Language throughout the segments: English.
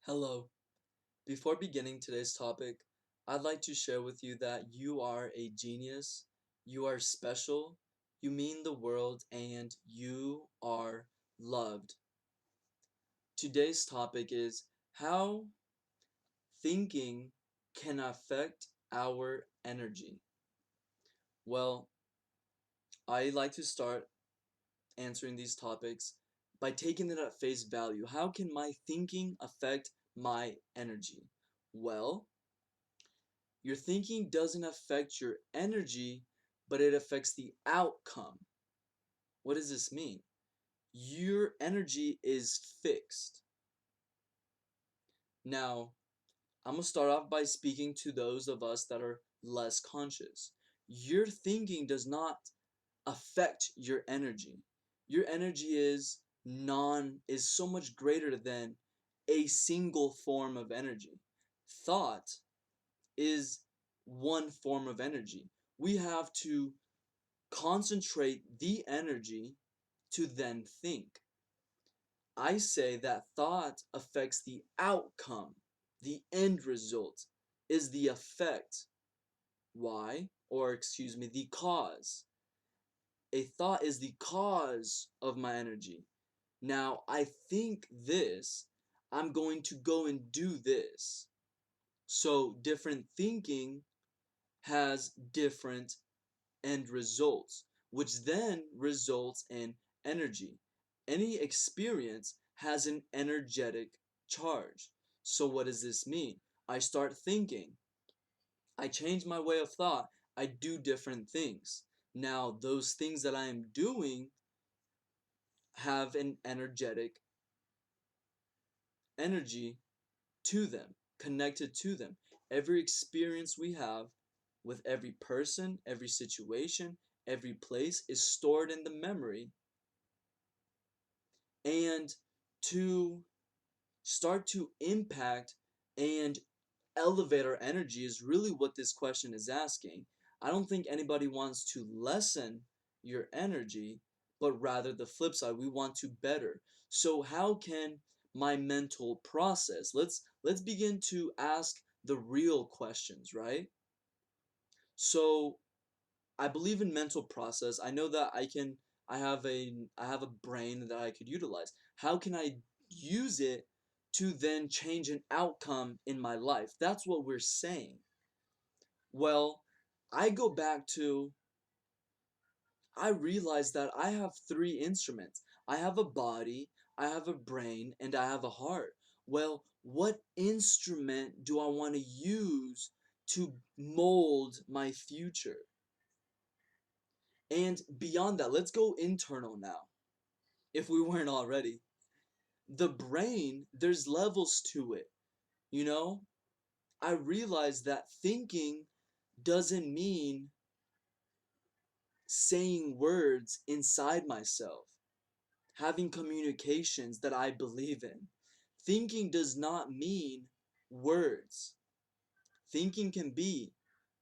Hello. Before beginning today's topic, I'd like to share with you that you are a genius, you are special, you mean the world, and you are loved. Today's topic is how thinking can affect our energy. Well, I like to start answering these topics by taking it at face value. How can my thinking affect my energy? Well, your thinking doesn't affect your energy, but it affects the outcome. What does this mean? Your energy is fixed. Now, I'm going to start off by speaking to those of us that are less conscious. Your thinking does not affect your energy. Your energy is so much greater than a single form of energy. Thought is one form of energy. We have to concentrate the energy to then think. I say that thought affects the outcome. The end result is the effect. Why? Or excuse me, the cause. A thought is the cause of my energy. Now, I think this, I'm going to go and do this. So, different thinking has different end results, which then results in energy. Any experience has an energetic charge. So what does this mean? I start thinking. I change my way of thought. I do different things. Now, those things that I am doing have an energetic energy to them, connected to them. Every experience we have with every person, every situation, every place is stored in the memory. And to start to impact and elevate our energy is really what this question is asking. I don't think anybody wants to lessen your energy, but rather the flip side, we want to better. So how can my mental process? Let's begin to ask the real questions, right? So I believe in mental process. I know that I have a brain that I could utilize. How can I use it to then change an outcome in my life? That's what we're saying. Well, I go back to I realize that I have three instruments. I have a body, I have a brain, and I have a heart. Well, what instrument do I want to use to mold my future? And beyond that, let's go internal now, if we weren't already. The brain, there's levels to it, you know? I realize that thinking doesn't mean saying words inside myself, having communications that I believe in. Thinking does not mean words. Thinking can be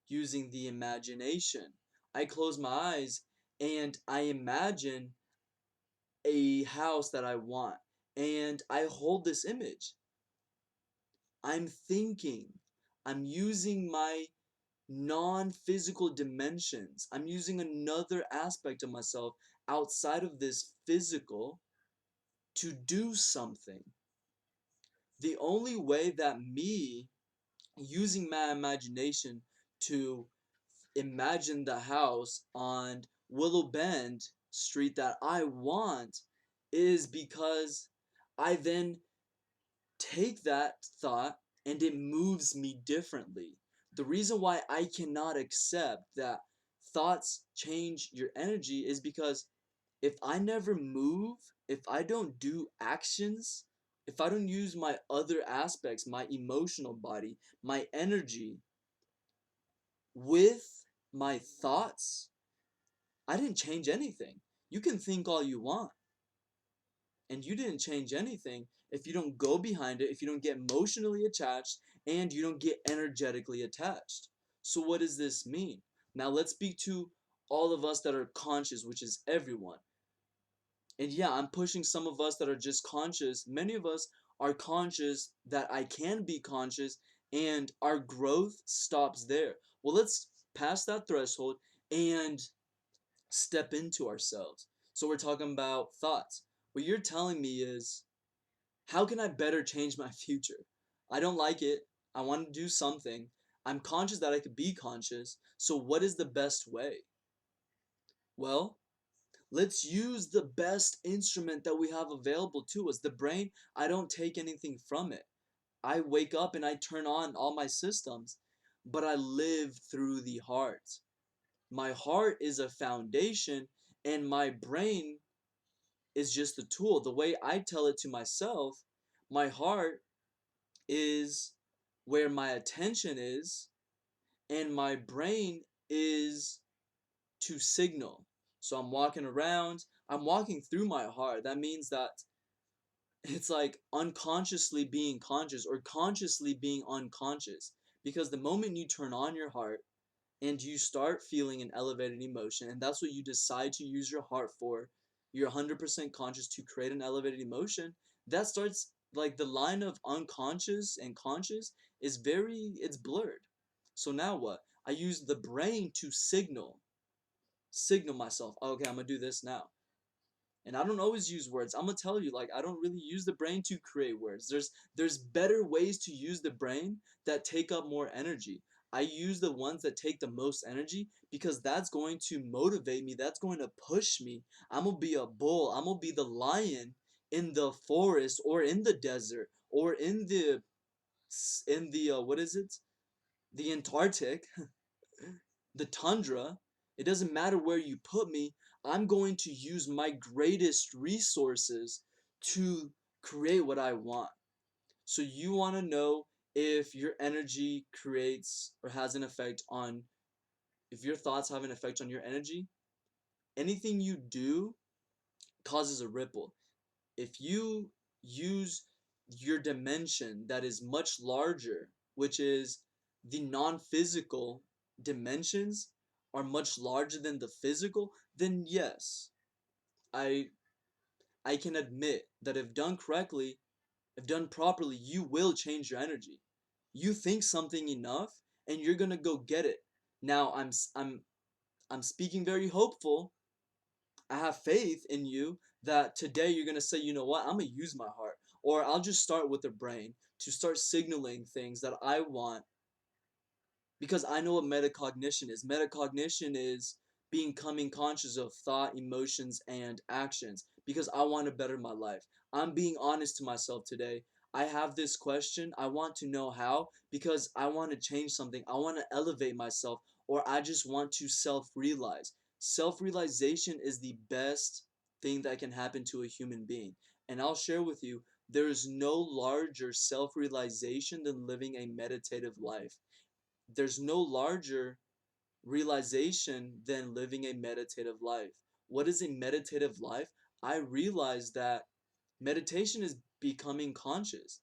using the imagination. I close my eyes and I imagine a house that I want, and I hold this image. I'm thinking. I'm using my non-physical dimensions. I'm using another aspect of myself outside of this physical to do something. The only way that me using my imagination to imagine the house on Willow Bend Street that I want is because I then take that thought and it moves me differently. The reason why I cannot accept that thoughts change your energy is because if I never move, if I don't do actions, if I don't use my other aspects, my emotional body, my energy with my thoughts, I didn't change anything. You can think all you want, and you didn't change anything if you don't go behind it, if you don't get emotionally attached, and you don't get energetically attached. So what does this mean? Now let's speak to all of us that are conscious, which is everyone. And yeah, I'm pushing some of us that are just conscious. Many of us are conscious that I can be conscious, and our growth stops there. Well, let's pass that threshold and step into ourselves. So we're talking about thoughts. What you're telling me is, how can I better change my future? I don't like it. I want to do something. I'm conscious that I could be conscious. So what is the best way? Well, let's use the best instrument that we have available to us. The brain, I don't take anything from it. I wake up and I turn on all my systems, but I live through the heart. My heart is a foundation, and my brain is just a tool. The way I tell it to myself, my heart is where my attention is, and my brain is to signal. So I'm walking around, I'm walking through my heart. That means that it's like unconsciously being conscious or consciously being unconscious. Because the moment you turn on your heart and you start feeling an elevated emotion, and that's what you decide to use your heart for, you're 100% conscious to create an elevated emotion, that starts, like, the line of unconscious and conscious is it's blurred. So now what? I use the brain to signal myself, okay, I'm gonna do this now. And I don't always use words. I'm gonna tell you, like, I don't really use the brain to create words. There's better ways to use the brain that take up more energy. I use the ones that take the most energy because that's going to motivate me. That's going to push me. I'm gonna be a bull. I'm gonna be the lion in the forest or in the desert or in the what is it? The Antarctic, the tundra. It doesn't matter where you put me. I'm going to use my greatest resources to create what I want. So you want to know if your energy creates or has an effect on, if your thoughts have an effect on your energy. Anything you do causes a ripple. If you use your dimension that is much larger, which is the non-physical dimensions are much larger than the physical, then yes, I I can admit that if done correctly, if done properly, you will change your energy. You think something enough and you're going to go get it. Now I'm speaking very hopeful. I have faith in you that today you're going to say, you know what, I'm going to use my heart. Or I'll just start with the brain to start signaling things that I want, because I know what metacognition is. Metacognition is becoming conscious of thought, emotions, and actions because I want to better my life. I'm being honest to myself today. I have this question. I want to know how because I want to change something. I want to elevate myself, or I just want to self realize. Self realization is the best thing that can happen to a human being. And I'll share with you, there is no larger self realization than living a meditative life. There's no larger realization than living a meditative life. What is a meditative life? I realize that meditation is becoming conscious,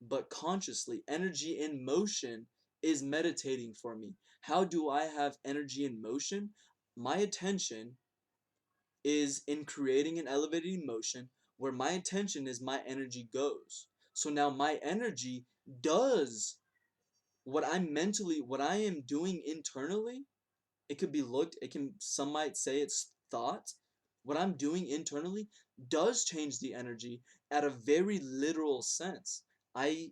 but consciously. Energy in motion is meditating for me. How do I have energy in motion? My attention is in creating an elevated emotion where my attention is my energy goes. So now my energy does what I am doing internally. It could be looked, it can, some might say it's thought. What I'm doing internally does change the energy at a very literal sense. I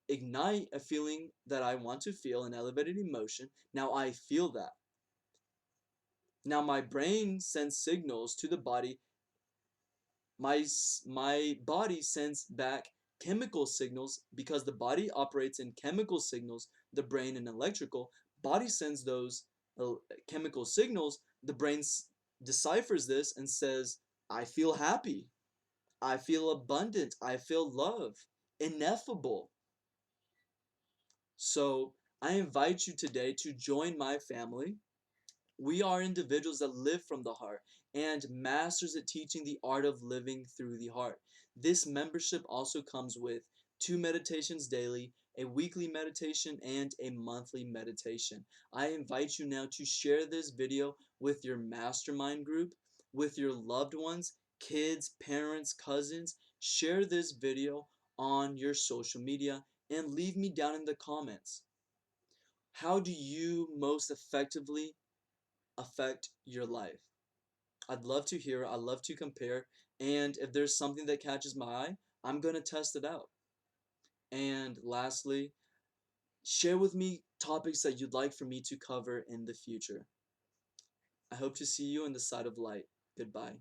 ignite a feeling that I want to feel, an elevated emotion. Now I feel that. Now my brain sends signals to the body. My body sends back chemical signals because the body operates in chemical signals, the brain in electrical. Body sends those chemical signals. The brain deciphers this and says, I feel happy, I feel abundant, I feel love, ineffable. So I invite you today to join my family. We are individuals that live from the heart and masters at teaching the art of living through the heart. This membership also comes with 2 meditations daily, a weekly meditation, and a monthly meditation. I invite you now to share this video with your mastermind group, with your loved ones, kids, parents, cousins. share this video on your social media, and leave me down in the comments. How do you most effectively affect your life? I'd love to hear, I'd love to compare, and if there's something that catches my eye, I'm gonna test it out. And lastly, share with me topics that you'd like for me to cover in the future. I hope to see you on the side of light. Goodbye.